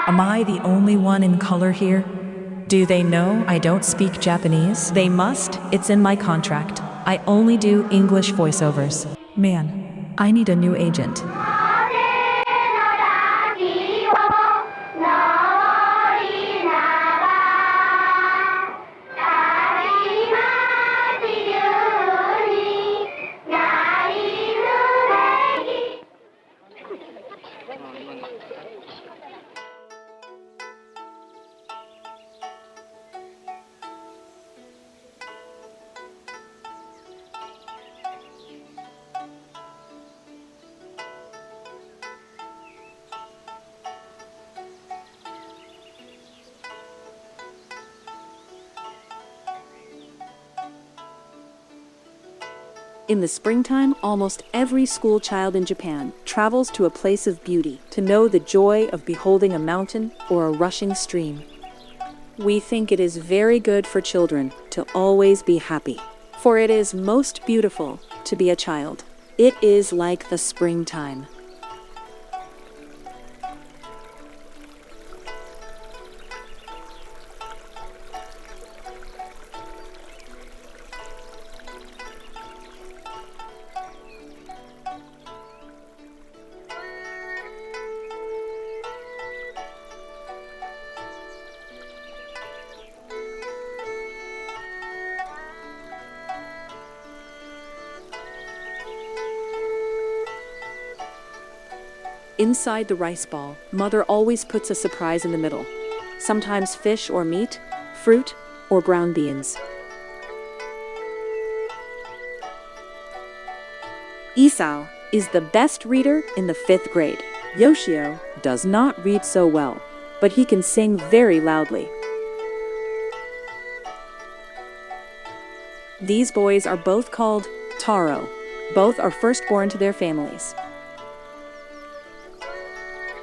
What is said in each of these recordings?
Am I the only one in color here? Do they know I don't speak Japanese? They must, it's in my contract. I only do English voiceovers. Man, I need a new agent. In the springtime, almost every school child in Japan travels to a place of beauty to know the joy of beholding a mountain or a rushing stream. We think it is very good for children to always be happy, for it is most beautiful to be a child. It is like the springtime. Inside the rice ball, Mother always puts a surprise in the middle. Sometimes fish or meat, fruit, or brown beans. Isao is the best reader in the 5th grade. Yoshio does not read so well, but he can sing very loudly. These boys are both called Taro. Both are firstborn to their families.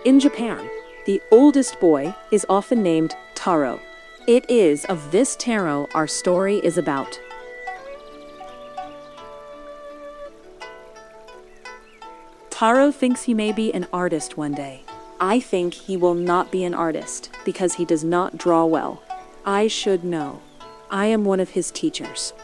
In Japan, the oldest boy is often named Taro. It is of this Taro our story is about. Taro thinks he may be an artist one day. I think he will not be an artist because he does not draw well. I should know. I am one of his teachers.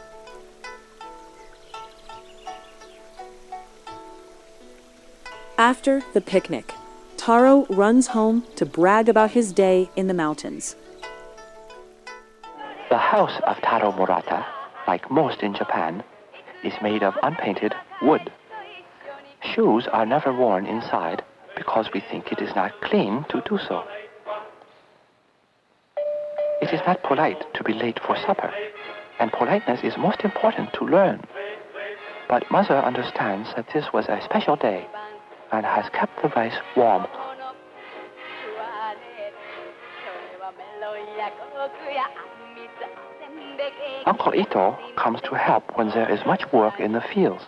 After the picnic, Taro runs home to brag about his day in the mountains. The house of Taro Murata, like most in Japan, is made of unpainted wood. Shoes are never worn inside because we think it is not clean to do so. It is not polite to be late for supper, and politeness is most important to learn. But Mother understands that this was a special day and has kept the rice warm. Uncle Ito comes to help when there is much work in the fields.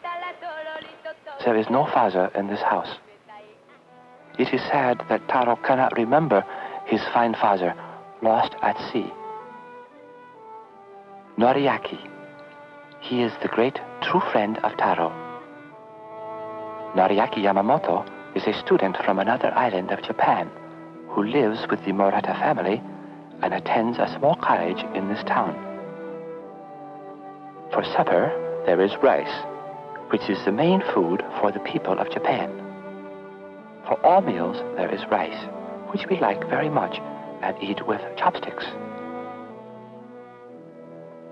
There is no father in this house. It is sad that Taro cannot remember his fine father, lost at sea. Noriaki. He is the great true friend of Taro. Noriaki Yamamoto is a student from another island of Japan who lives with the Murata family and attends a small college in this town. For supper, there is rice, which is the main food for the people of Japan. For all meals, there is rice, which we like very much and eat with chopsticks.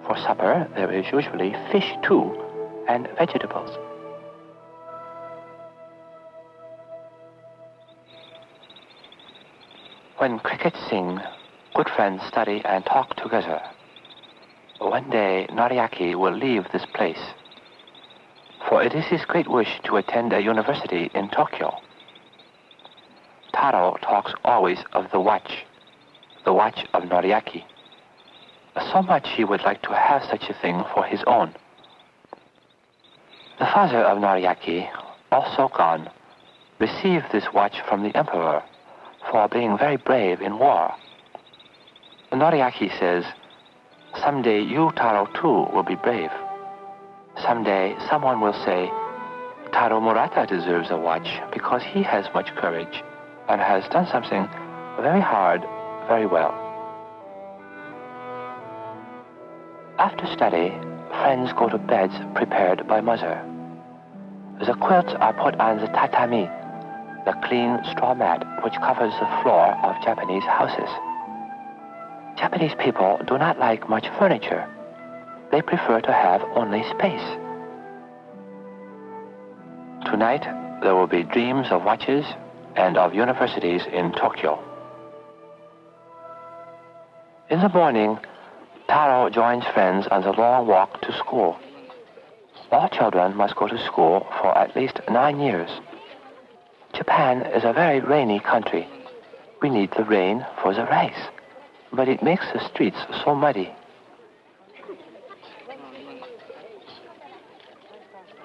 For supper, there is usually fish too, and vegetables. When crickets sing, good friends study and talk together. One day, Noriaki will leave this place, for it is his great wish to attend a university in Tokyo. Taro talks always of the watch of Noriaki. So much he would like to have such a thing for his own. The father of Noriaki, also gone, received this watch from the emperor for being very brave in war. Noriaki says, "Someday you, Taro, too, will be brave. Someday someone will say, Taro Murata deserves a watch because he has much courage and has done something very hard, very well. After study, friends go to beds prepared by mother. The quilts are put on the tatami, the clean straw mat which covers the floor of Japanese houses. Japanese people do not like much furniture. They prefer to have only space. Tonight, there will be dreams of watches and of universities in Tokyo. In the morning, Taro joins friends on the long walk to school. All children must go to school for at least 9 years. Japan is a very rainy country. We need the rain for the rice, but it makes the streets so muddy.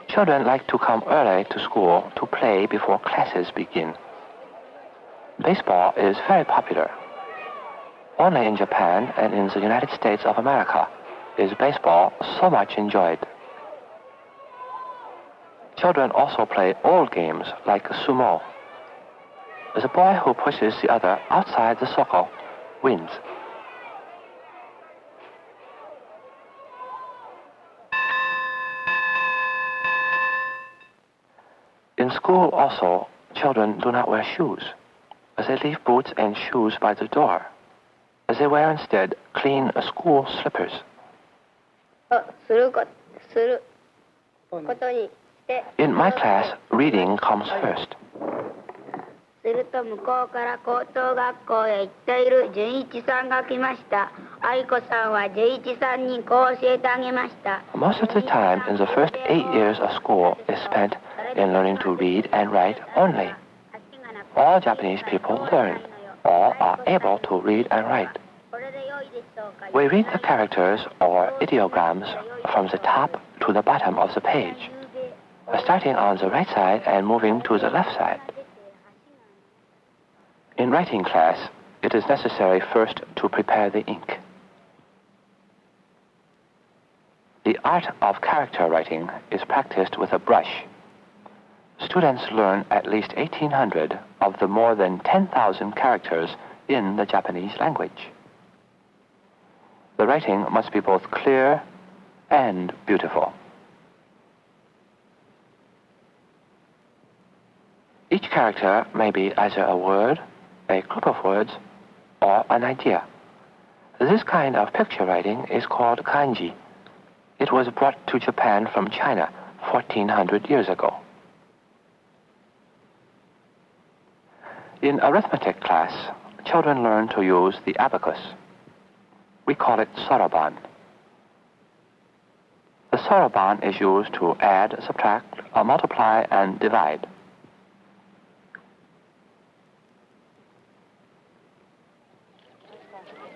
Children like to come early to school to play before classes begin. Baseball is very popular. Only in Japan and in the United States of America is baseball so much enjoyed. Children also play old games like sumo. The boy who pushes the other outside the circle wins. In school also, children do not wear shoes. They leave boots and shoes by the door. They wear instead clean school slippers. In my class, reading comes first. すると向こうから高等学校へ行っている純一さんが来ました。愛子さんは純一さんにこう教えてあげました。 Most of the time in the first 8 years of school is spent in learning to read and write only. All Japanese people learn, or are able to read and write. We read the characters or ideograms from the top to the bottom of the page, starting on the right side and moving to the left side. In writing class, it is necessary first to prepare the ink. The art of character writing is practiced with a brush. Students learn at least 1,800 of the more than 10,000 characters in the Japanese language. The writing must be both clear and beautiful. Each character may be either a word, a group of words, or an idea. This kind of picture writing is called kanji. It was brought to Japan from China 1,400 years ago. In arithmetic class, children learn to use the abacus. We call it soroban. The soroban is used to add, subtract, multiply, and divide.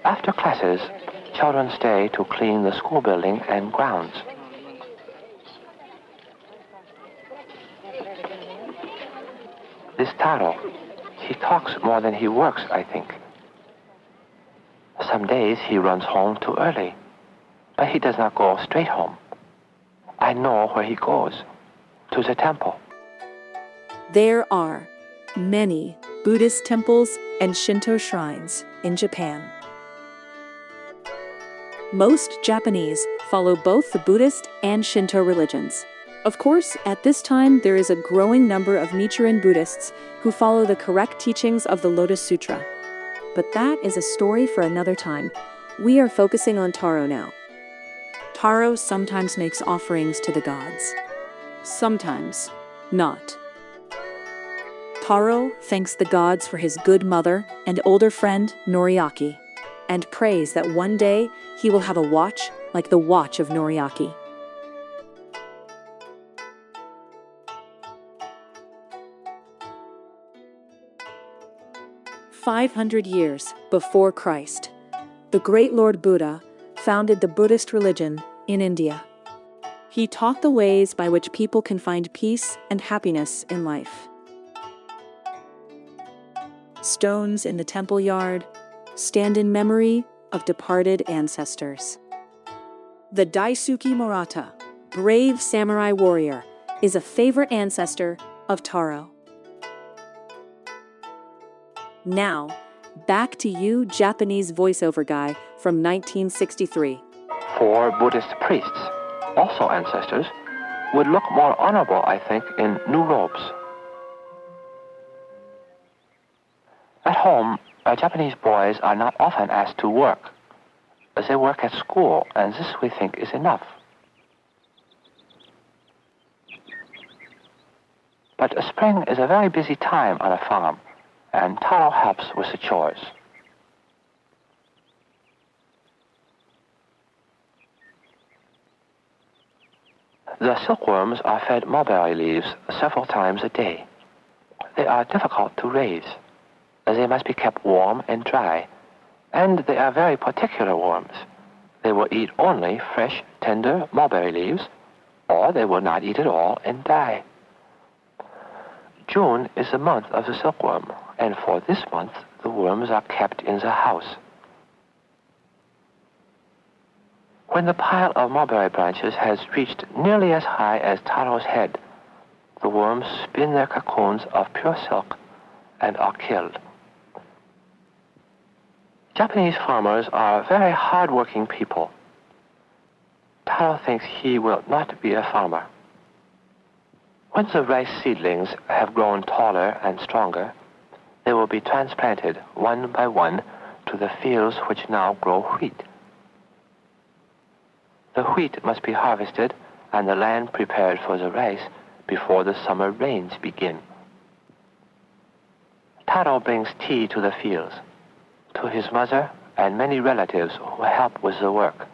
After classes, children stay to clean the school building and grounds. This Taro, he talks more than he works, I think. Some days he runs home too early, but he does not go straight home. I know where he goes, to the temple. There are many Buddhist temples and Shinto shrines in Japan. Most Japanese follow both the Buddhist and Shinto religions. Of course, at this time there is a growing number of Nichiren Buddhists who follow the correct teachings of the Lotus Sutra. But that is a story for another time. We are focusing on Taro now. Taro sometimes makes offerings to the gods. Sometimes not. Taro thanks the gods for his good mother and older friend Noriaki, and prays that one day he will have a watch like the watch of Noriaki. "500 years before Christ, the great Lord Buddha founded the Buddhist religion in India. He taught the ways by which people can find peace and happiness in life. Stones in the temple yard stand in memory of departed ancestors. The Daisuke Murata, brave samurai warrior, is a favorite ancestor of Taro. Now, Back to you, Japanese voiceover guy from 1963. 4 Buddhist priests, also ancestors, would look more honorable, I think, in new robes. At home, Japanese boys are not often asked to work, as they work at school, and this we think is enough. But spring is a very busy time on a farm, and Taro helps with the chores. The silkworms are fed mulberry leaves several times a day. They are difficult to raise, as they must be kept warm and dry, and they are very particular worms. They will eat only fresh, tender mulberry leaves, or they will not eat at all and die. June is the month of the silkworm, and for this month the worms are kept in the house. When the pile of mulberry branches has reached nearly as high as Taro's head, the worms spin their cocoons of pure silk and are killed. Japanese farmers are very hard-working people. Taro thinks he will not be a farmer. When the rice seedlings have grown taller and stronger, they will be transplanted one by one to the fields which now grow wheat. The wheat must be harvested and the land prepared for the rice before the summer rains begin. Taro brings tea to the fields, to his mother and many relatives who help with the work.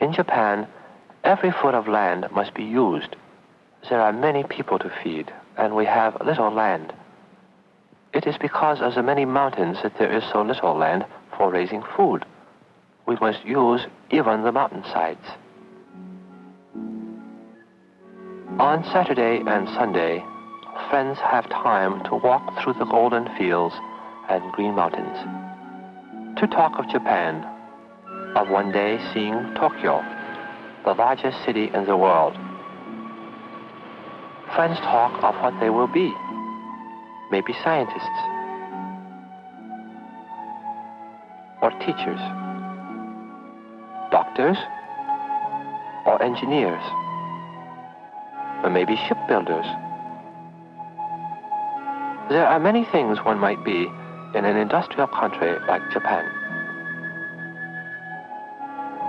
In Japan, every foot of land must be used. There are many people to feed, and we have little land. It is because of the many mountains that there is so little land for raising food. We must use even the mountainsides. On Saturday and Sunday, friends have time to walk through the golden fields and green mountains, to talk of Japan, of one day seeing Tokyo, the largest city in the world. Friends talk of what they will be, maybe scientists, or teachers, doctors, or engineers, or maybe shipbuilders. There are many things one might be in an industrial country like Japan.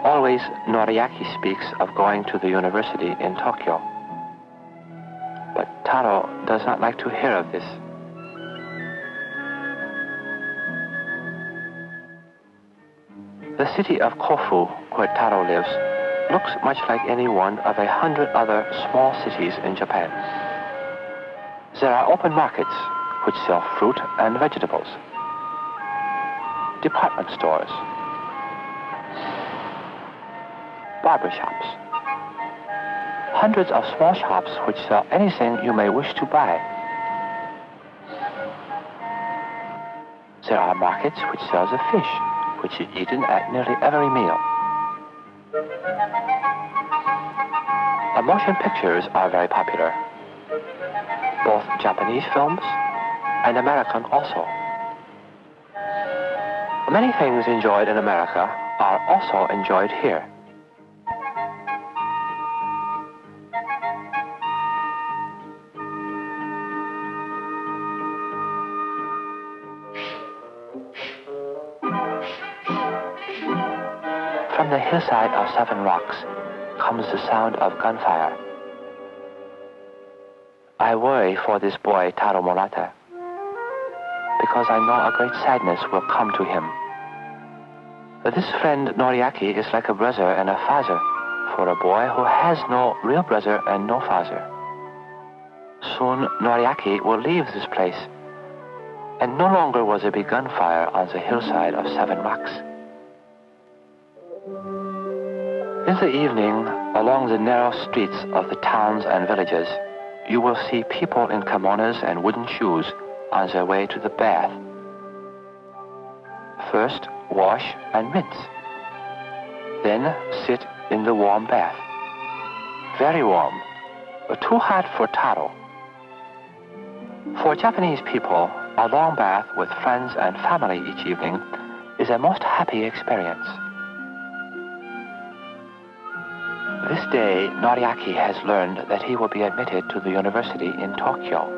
Always, Noriaki speaks of going to the university in Tokyo. But Taro does not like to hear of this. The city of Kofu, where Taro lives, looks much like any one of 100 other small cities in Japan. There are open markets which sell fruit and vegetables, department stores, barber shops, hundreds of small shops which sell anything you may wish to buy. There are markets which sell the fish, which is eaten at nearly every meal. Motion pictures are very popular, both Japanese films and American also. Many things enjoyed in America are also enjoyed here. From the hillside of 7 Rocks comes the sound of gunfire. I worry for this boy Taro Morata, because I know a great sadness will come to him. This friend Noriaki is like a brother and a father for a boy who has no real brother and no father. Soon Noriaki will leave this place, and no longer will there be gunfire on the hillside of 7 Rocks. In the evening, along the narrow streets of the towns and villages, you will see people in kimonos and wooden shoes on their way to the bath. First, wash and rinse. Then sit in the warm bath. Very warm, but too hot for Taro. For Japanese people, A long bath with friends and family each evening is a most happy experience. This day, Noriaki has learned that he will be admitted to the university in Tokyo.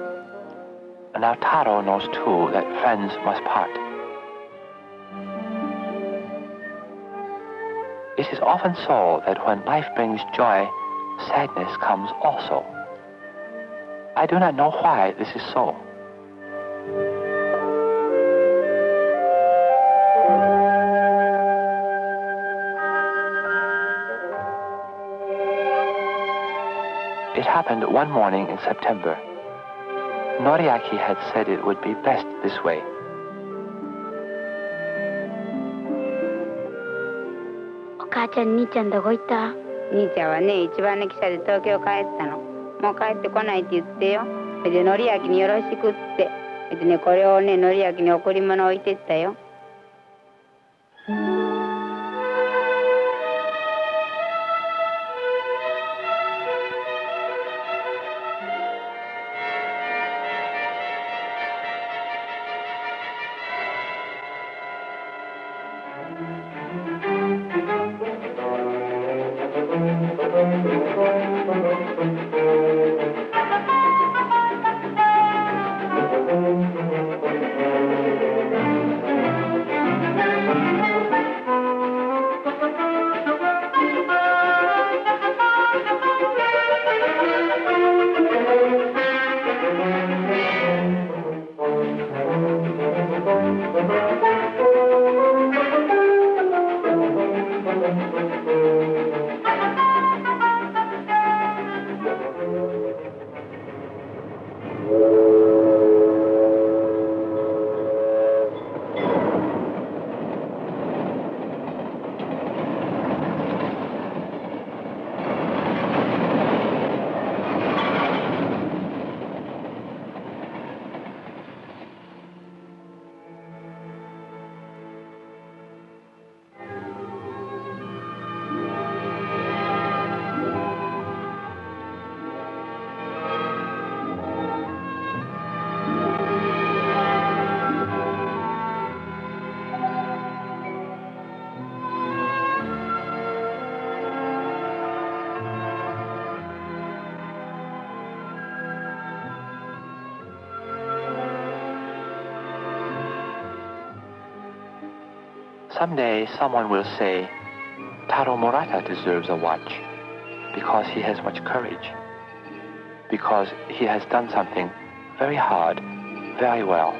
Now Taro knows too that friends must part. It is often so that when life brings joy, sadness comes also. I do not know why this is so. It happened one morning in September. Noriaki had said it would be best this way. お母ちゃん、兄ちゃんどこ行った？兄ちゃんはね、一番の汽車で東京帰ったの。もう帰ってこないって言ってよ。それで典明によろしくって。それでね、これをね、典明に贈り物置いてったよ。Someday someone will say, Taro Murata deserves a watch because he has much courage, because he has done something very hard, very well.